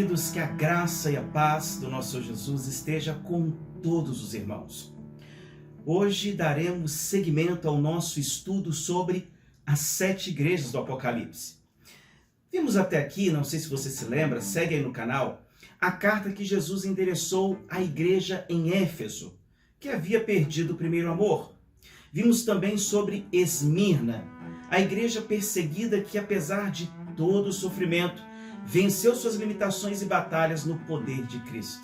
Queridos, que a graça e a paz do nosso Senhor Jesus esteja com todos os irmãos. Hoje daremos seguimento ao nosso estudo sobre as 7 igrejas do Apocalipse. Vimos até aqui, não sei se você se lembra, segue aí no canal, a carta que Jesus endereçou à igreja em Éfeso, que havia perdido o primeiro amor. Vimos também sobre Esmirna, a igreja perseguida que, apesar de todo o sofrimento, venceu suas limitações e batalhas no poder de Cristo.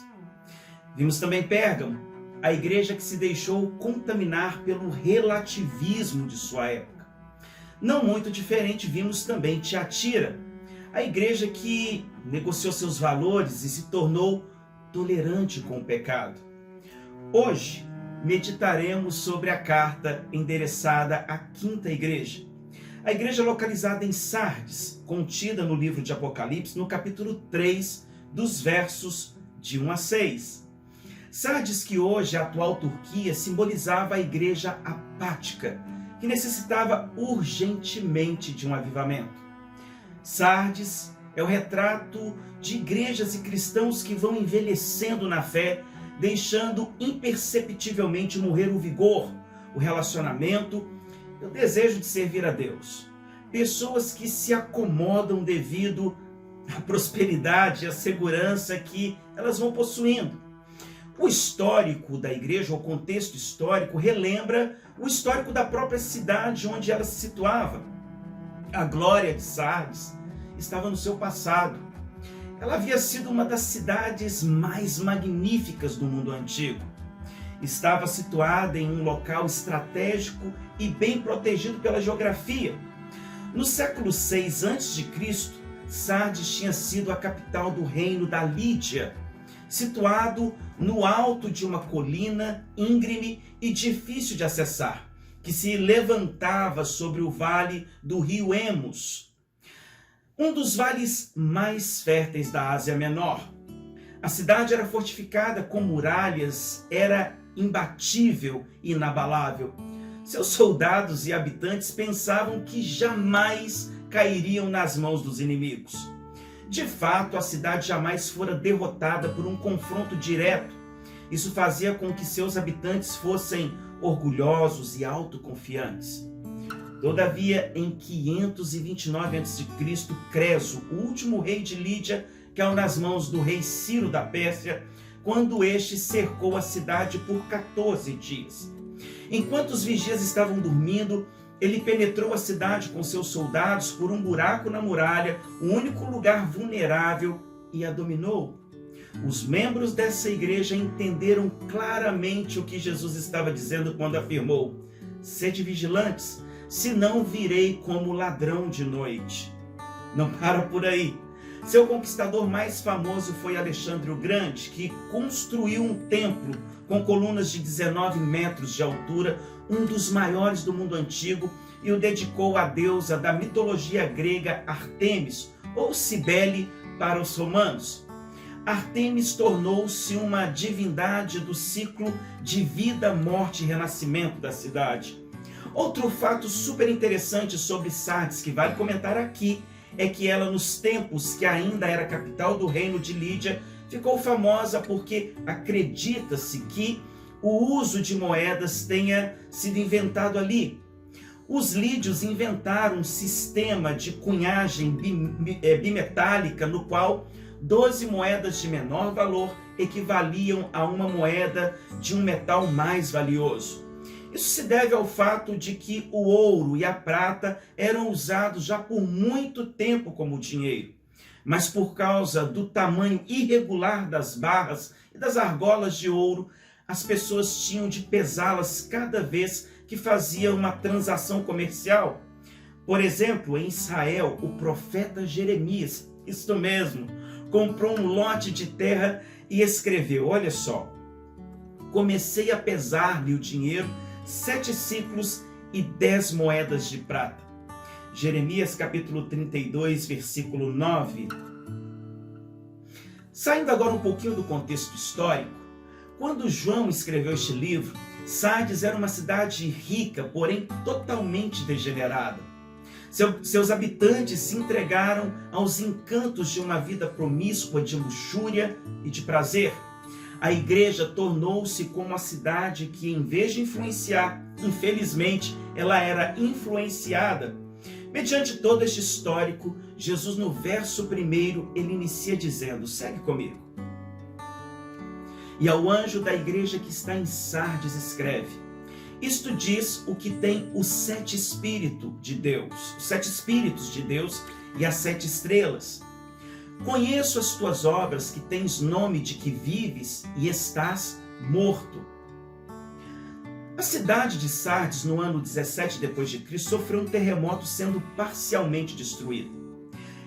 Vimos também Pérgamo, a igreja que se deixou contaminar pelo relativismo de sua época. Não muito diferente, vimos também Tiatira, a igreja que negociou seus valores e se tornou tolerante com o pecado. Hoje, meditaremos sobre a carta endereçada à 5ª igreja, a igreja localizada em Sardes, contida no livro de Apocalipse, no capítulo 3, dos versos de 1 a 6. Sardes, que hoje é a atual Turquia, simbolizava a igreja apática, que necessitava urgentemente de um avivamento. Sardes é o retrato de igrejas e cristãos que vão envelhecendo na fé, deixando imperceptivelmente morrer o vigor, o relacionamento, o desejo de servir a Deus. Pessoas que se acomodam devido à prosperidade e à segurança que elas vão possuindo. O histórico da igreja, o contexto histórico, relembra o histórico da própria cidade onde ela se situava. A glória de Sardes estava no seu passado. Ela havia sido uma das cidades mais magníficas do mundo antigo. Estava situada em um local estratégico e bem protegido pela geografia. No século 6 a.C., Sardes tinha sido a capital do reino da Lídia, situado no alto de uma colina íngreme e difícil de acessar, que se levantava sobre o vale do rio Emus, um dos vales mais férteis da Ásia Menor. A cidade era fortificada com muralhas, era imbatível e inabalável. Seus soldados e habitantes pensavam que jamais cairiam nas mãos dos inimigos. De fato, a cidade jamais fora derrotada por um confronto direto. Isso fazia com que seus habitantes fossem orgulhosos e autoconfiantes. Todavia, em 529 a.C., Creso, o último rei de Lídia, caiu nas mãos do rei Ciro da Pérsia, quando este cercou a cidade por 14 dias. Enquanto os vigias estavam dormindo, ele penetrou a cidade com seus soldados por um buraco na muralha, o único lugar vulnerável, e a dominou. Os membros dessa igreja entenderam claramente o que Jesus estava dizendo quando afirmou: sede vigilantes, senão virei como ladrão de noite. Não para por aí. Seu conquistador mais famoso foi Alexandre o Grande, que construiu um templo com colunas de 19 metros de altura, um dos maiores do mundo antigo, e o dedicou à deusa da mitologia grega Ártemis, ou Cibele para os romanos. Ártemis tornou-se uma divindade do ciclo de vida, morte e renascimento da cidade. Outro fato super interessante sobre Sardes que vale comentar aqui é que ela, nos tempos que ainda era capital do reino de Lídia, ficou famosa porque acredita-se que o uso de moedas tenha sido inventado ali. Os lídios inventaram um sistema de cunhagem bimetálica no qual 12 moedas de menor valor equivaliam a uma moeda de um metal mais valioso. Isso se deve ao fato de que o ouro e a prata eram usados já por muito tempo como dinheiro. Mas por causa do tamanho irregular das barras e das argolas de ouro, as pessoas tinham de pesá-las cada vez que faziam uma transação comercial. Por exemplo, em Israel, o profeta Jeremias, isto mesmo, comprou um lote de terra e escreveu, olha só: comecei a pesar-lhe o dinheiro, 7 ciclos e 10 moedas de prata. Jeremias capítulo 32, versículo 9. Saindo agora um pouquinho do contexto histórico, quando João escreveu este livro, Sardes era uma cidade rica, porém totalmente degenerada. Seus habitantes se entregaram aos encantos de uma vida promíscua, de luxúria e de prazer. A igreja tornou-se como a cidade que, em vez de influenciar, infelizmente, ela era influenciada. Mediante todo este histórico, Jesus, no verso 1, ele inicia dizendo: segue comigo. E ao anjo da igreja que está em Sardes escreve: isto diz o que tem os 7 Espíritos de Deus, os 7 Espíritos de Deus e as 7 estrelas. Conheço as tuas obras, que tens nome de que vives e estás morto. A cidade de Sardes, no ano 17 depois de Cristo, sofreu um terremoto, sendo parcialmente destruída.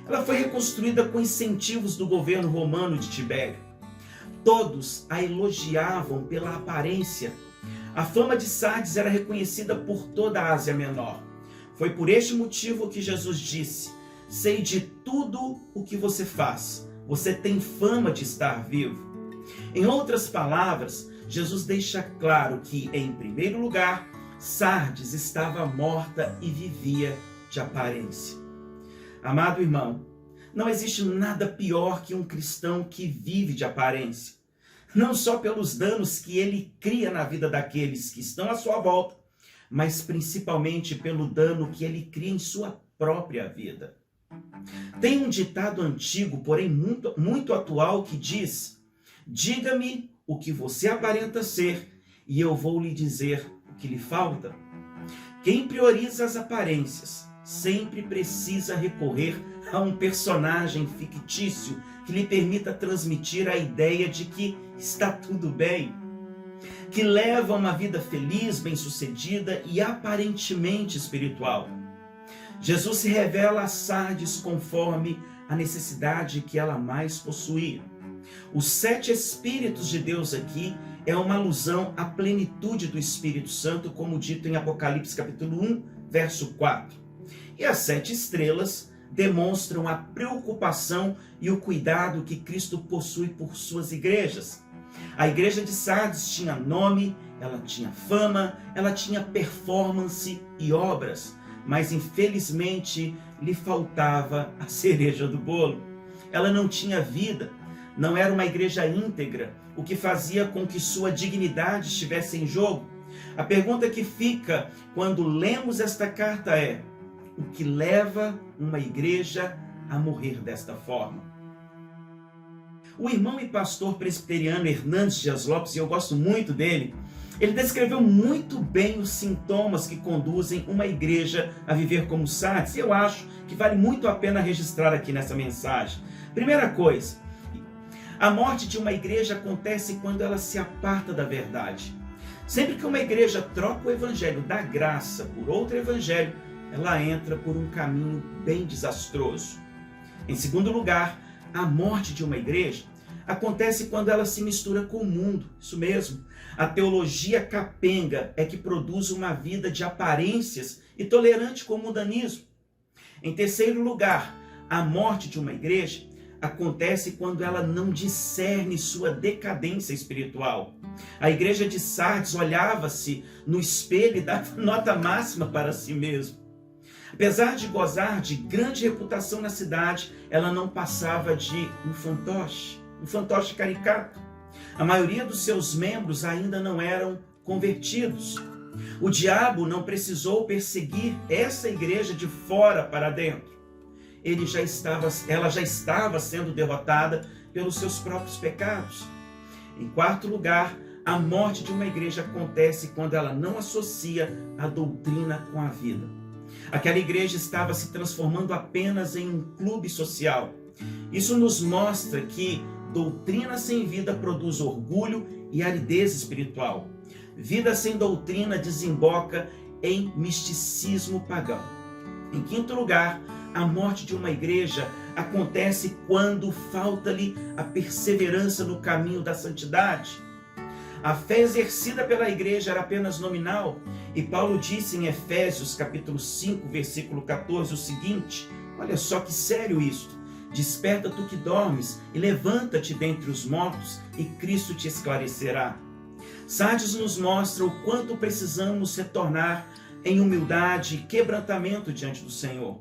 Ela foi reconstruída com incentivos do governo romano de Tibério. Todos a elogiavam pela aparência. A fama de Sardes era reconhecida por toda a Ásia Menor. Foi por este motivo que Jesus disse: sei de tudo o que você faz. Você tem fama de estar vivo. Em outras palavras, Jesus deixa claro que, em primeiro lugar, Sardes estava morta e vivia de aparência. Amado irmão, não existe nada pior que um cristão que vive de aparência. Não só pelos danos que ele cria na vida daqueles que estão à sua volta, mas principalmente pelo dano que ele cria em sua própria vida. Tem um ditado antigo, porém muito atual, que diz: diga-me o que você aparenta ser e eu vou lhe dizer o que lhe falta. Quem prioriza as aparências sempre precisa recorrer a um personagem fictício que lhe permita transmitir a ideia de que está tudo bem, que leva uma vida feliz, bem-sucedida e aparentemente espiritual. Jesus se revela a Sardes conforme a necessidade que ela mais possuía. Os 7 Espíritos de Deus aqui é uma alusão à plenitude do Espírito Santo, como dito em Apocalipse capítulo 1, verso 4. E as 7 estrelas demonstram a preocupação e o cuidado que Cristo possui por suas igrejas. A igreja de Sardes tinha nome, ela tinha fama, ela tinha performance e obras, mas infelizmente lhe faltava a cereja do bolo. Ela não tinha vida, não era uma igreja íntegra, o que fazia com que sua dignidade estivesse em jogo. A pergunta que fica quando lemos esta carta é: o que leva uma igreja a morrer desta forma? O irmão e pastor presbiteriano Hernandes Dias Lopes, e eu gosto muito dele, ele descreveu muito bem os sintomas que conduzem uma igreja a viver como Sardes, e eu acho que vale muito a pena registrar aqui nessa mensagem. Primeira coisa, a morte de uma igreja acontece quando ela se aparta da verdade. Sempre que uma igreja troca o evangelho da graça por outro evangelho, ela entra por um caminho bem desastroso. Em segundo lugar, a morte de uma igreja acontece quando ela se mistura com o mundo. Isso mesmo, a teologia capenga é que produz uma vida de aparências e tolerante com o mundanismo. Em terceiro lugar, a morte de uma igreja acontece quando ela não discerne sua decadência espiritual. A igreja de Sardes olhava-se no espelho e dava nota máxima para si mesma. Apesar de gozar de grande reputação na cidade, ela não passava de um fantoche caricato. A maioria dos seus membros ainda não eram convertidos. O diabo não precisou perseguir essa igreja de fora para dentro. Ela já estava sendo derrotada pelos seus próprios pecados. Em quarto lugar, a morte de uma igreja acontece quando ela não associa a doutrina com a vida. Aquela igreja estava se transformando apenas em um clube social. Isso nos mostra que doutrina sem vida produz orgulho e aridez espiritual. Vida sem doutrina desemboca em misticismo pagão. Em quinto lugar, a morte de uma igreja acontece quando falta-lhe a perseverança no caminho da santidade. A fé exercida pela igreja era apenas nominal, e Paulo disse em Efésios capítulo 5, versículo 14 o seguinte: olha só que sério isto. Desperta tu que dormes e levanta-te dentre os mortos e Cristo te esclarecerá. Sardes nos mostra o quanto precisamos retornar em humildade e quebrantamento diante do Senhor.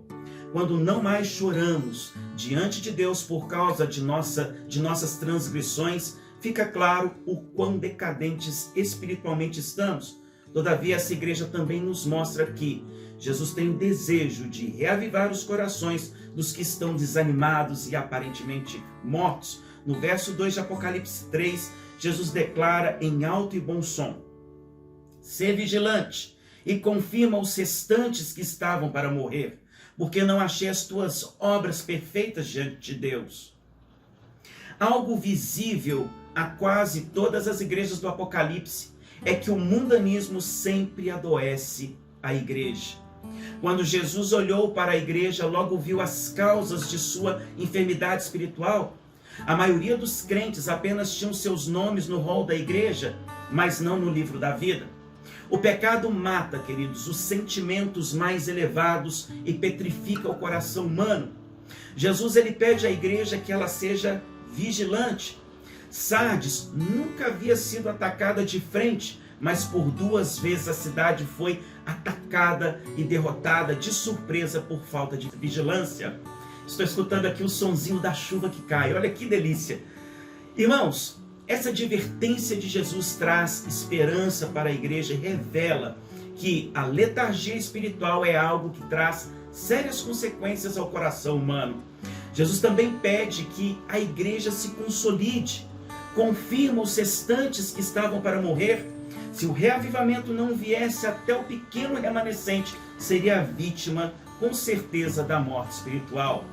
Quando não mais choramos diante de Deus por causa de nossas transgressões, fica claro o quão decadentes espiritualmente estamos. Todavia, essa igreja também nos mostra que Jesus tem o desejo de reavivar os corações dos que estão desanimados e aparentemente mortos. No verso 2 de Apocalipse 3, Jesus declara em alto e bom som: "Sê vigilante e confirma os restantes que estavam para morrer, porque não achei as tuas obras perfeitas diante de Deus." Algo visível a quase todas as igrejas do Apocalipse é que o mundanismo sempre adoece a igreja. Quando Jesus olhou para a igreja, logo viu as causas de sua enfermidade espiritual. A maioria dos crentes apenas tinham seus nomes no rol da igreja, mas não no livro da vida. O pecado mata, queridos, os sentimentos mais elevados e petrifica o coração humano. Jesus ele pede à igreja que ela seja vigilante. Sardes nunca havia sido atacada de frente, mas por 2 vezes a cidade foi atacada e derrotada de surpresa por falta de vigilância. Estou escutando aqui o sonzinho da chuva que cai. Olha que delícia. Irmãos, essa advertência de Jesus traz esperança para a igreja e revela que a letargia espiritual é algo que traz sérias consequências ao coração humano. Jesus também pede que a igreja se consolide, confirma os restantes que estavam para morrer. Se o reavivamento não viesse até o pequeno remanescente, seria vítima, com certeza, da morte espiritual.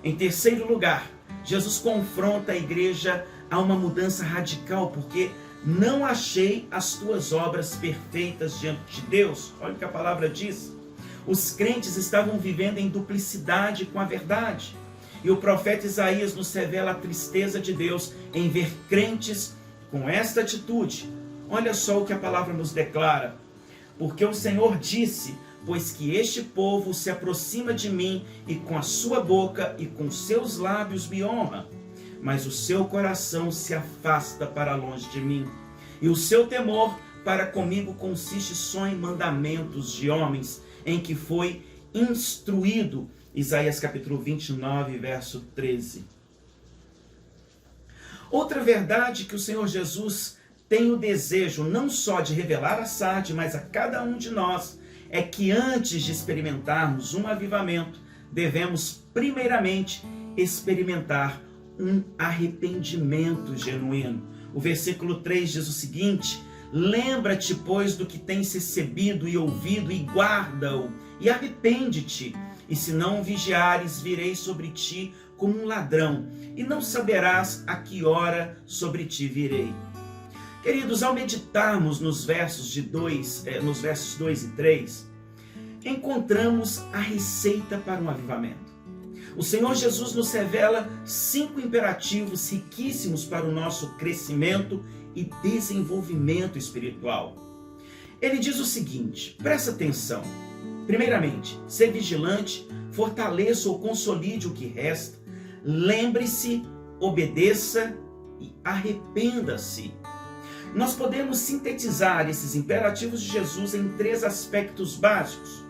Em terceiro lugar, Jesus confronta a igreja a uma mudança radical, porque não achei as tuas obras perfeitas diante de Deus. Olha o que a palavra diz. Os crentes estavam vivendo em duplicidade com a verdade. E o profeta Isaías nos revela a tristeza de Deus em ver crentes com esta atitude. Olha só o que a palavra nos declara. Porque o Senhor disse: pois que este povo se aproxima de mim, e com a sua boca e com seus lábios me honra, mas o seu coração se afasta para longe de mim, e o seu temor para comigo consiste só em mandamentos de homens, em que foi instruído. Isaías capítulo 29, verso 13. Outra verdade que o Senhor Jesus tem o desejo não só de revelar a Sardes, mas a cada um de nós, é que antes de experimentarmos um avivamento, devemos primeiramente experimentar um arrependimento genuíno. O versículo 3 diz o seguinte: lembra-te, pois, do que tens recebido e ouvido, e guarda-o, e arrepende-te. E se não vigiares, virei sobre ti como um ladrão, e não saberás a que hora sobre ti virei. Queridos, ao meditarmos nos versos 2 e 3, encontramos a receita para um avivamento. O Senhor Jesus nos revela 5 imperativos riquíssimos para o nosso crescimento e desenvolvimento espiritual. Ele diz o seguinte, presta atenção. Primeiramente, ser vigilante, fortaleça ou consolide o que resta, lembre-se, obedeça e arrependa-se. Nós podemos sintetizar esses imperativos de Jesus em 3 aspectos básicos.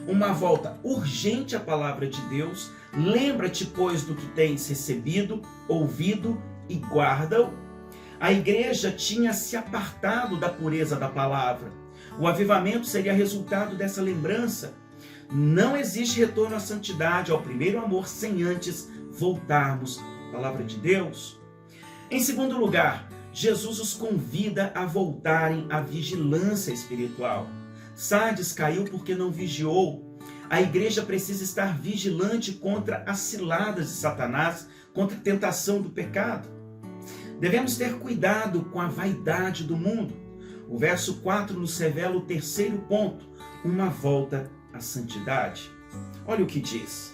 Uma volta urgente à palavra de Deus, lembra-te, pois, do que tens recebido, ouvido e guarda-o. A igreja tinha se apartado da pureza da palavra. O avivamento seria resultado dessa lembrança. Não existe retorno à santidade, ao primeiro amor, sem antes voltarmos à palavra de Deus. Em segundo lugar, Jesus os convida a voltarem à vigilância espiritual. Sardes caiu porque não vigiou. A igreja precisa estar vigilante contra as ciladas de Satanás, contra a tentação do pecado. Devemos ter cuidado com a vaidade do mundo. O verso 4 nos revela o terceiro ponto, uma volta à santidade. Olha o que diz.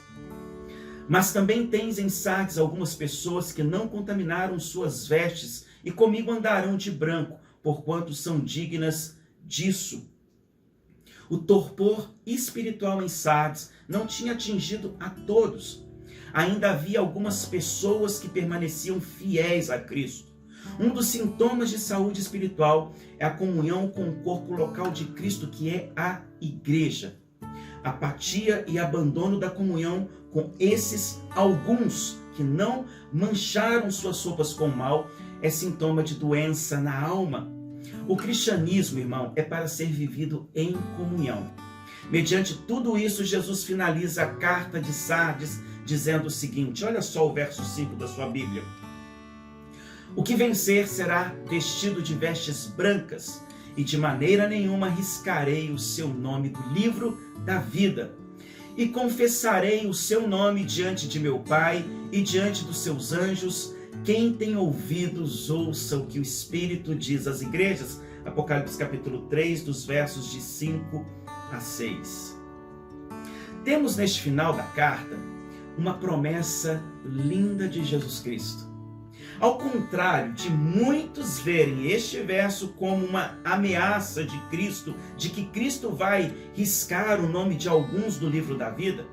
Mas também tens em Sardes algumas pessoas que não contaminaram suas vestes e comigo andarão de branco, porquanto são dignas disso. O torpor espiritual em Sardes não tinha atingido a todos. Ainda havia algumas pessoas que permaneciam fiéis a Cristo. Um dos sintomas de saúde espiritual é a comunhão com o corpo local de Cristo, que é a igreja. Apatia e abandono da comunhão com esses alguns que não mancharam suas sopas com mal é sintoma de doença na alma. O cristianismo, irmão, é para ser vivido em comunhão. Mediante tudo isso, Jesus finaliza a carta de Sardes dizendo o seguinte, olha só o verso 5 da sua Bíblia. O que vencer será vestido de vestes brancas, e de maneira nenhuma riscarei o seu nome do livro da vida. E confessarei o seu nome diante de meu Pai e diante dos seus anjos. Quem tem ouvidos, ouça o que o Espírito diz às igrejas. Apocalipse capítulo 3, dos versos de 5 a 6. Temos neste final da carta uma promessa linda de Jesus Cristo. Ao contrário de muitos verem este verso como uma ameaça de Cristo, de que Cristo vai riscar o nome de alguns do livro da vida,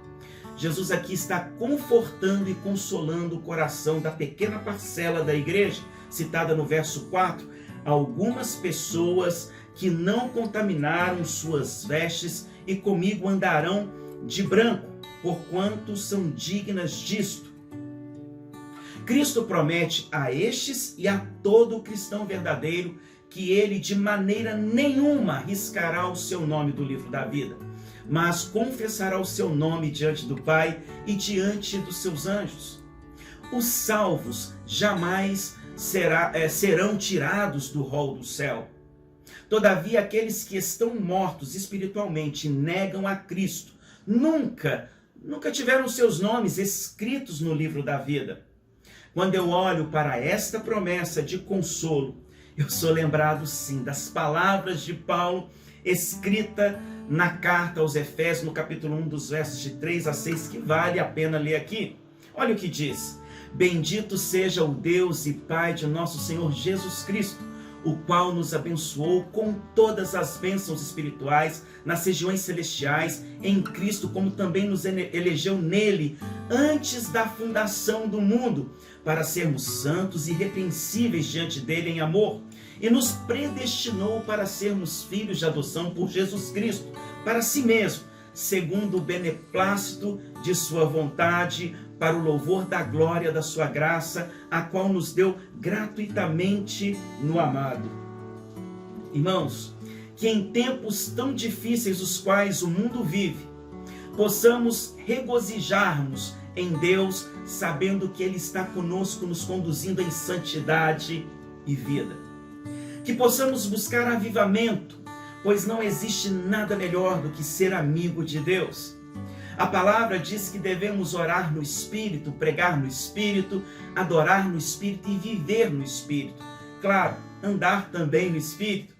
Jesus aqui está confortando e consolando o coração da pequena parcela da igreja, citada no verso 4, algumas pessoas que não contaminaram suas vestes e comigo andarão de branco, porquanto são dignas disto. Cristo promete a estes e a todo cristão verdadeiro que ele de maneira nenhuma riscará o seu nome do livro da vida, mas confessará o seu nome diante do Pai e diante dos seus anjos. Os salvos jamais serão tirados do rol do céu. Todavia, aqueles que estão mortos espiritualmente e negam a Cristo, nunca tiveram seus nomes escritos no livro da vida. Quando eu olho para esta promessa de consolo, eu sou lembrado sim das palavras de Paulo, escrita na carta aos Efésios, no capítulo 1, dos versos de 3 a 6, que vale a pena ler aqui. Olha o que diz: bendito seja o Deus e Pai de nosso Senhor Jesus Cristo, o qual nos abençoou com todas as bênçãos espirituais nas regiões celestiais em Cristo, como também nos elegeu nele antes da fundação do mundo, para sermos santos e irrepreensíveis diante dele em amor, e nos predestinou para sermos filhos de adoção por Jesus Cristo, para si mesmo, segundo o beneplácito de sua vontade, para o louvor da glória da sua graça, a qual nos deu gratuitamente no amado. Irmãos, que em tempos tão difíceis os quais o mundo vive, possamos regozijar-nos em Deus, sabendo que Ele está conosco, nos conduzindo em santidade e vida. Que possamos buscar avivamento, pois não existe nada melhor do que ser amigo de Deus. A palavra diz que devemos orar no Espírito, pregar no Espírito, adorar no Espírito e viver no Espírito. Claro, andar também no Espírito.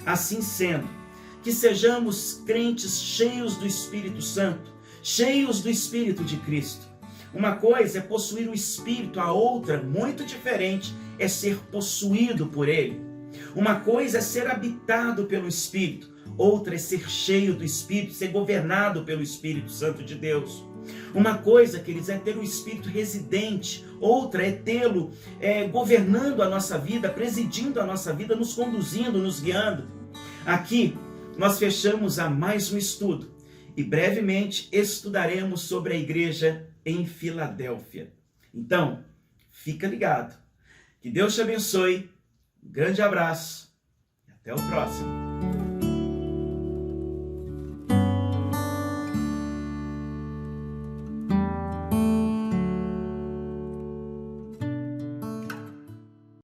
Assim sendo, que sejamos crentes cheios do Espírito Santo, cheios do Espírito de Cristo. Uma coisa é possuir o Espírito, a outra, muito diferente, é ser possuído por Ele. Uma coisa é ser habitado pelo Espírito, outra é ser cheio do Espírito, ser governado pelo Espírito Santo de Deus. Uma coisa, queridos, é ter o Espírito residente, outra é tê-lo governando a nossa vida, presidindo a nossa vida, nos conduzindo, nos guiando. Aqui nós fechamos a mais um estudo e brevemente estudaremos sobre a igreja em Filadélfia. Então, fica ligado. Que Deus te abençoe. Um grande abraço e até o próximo.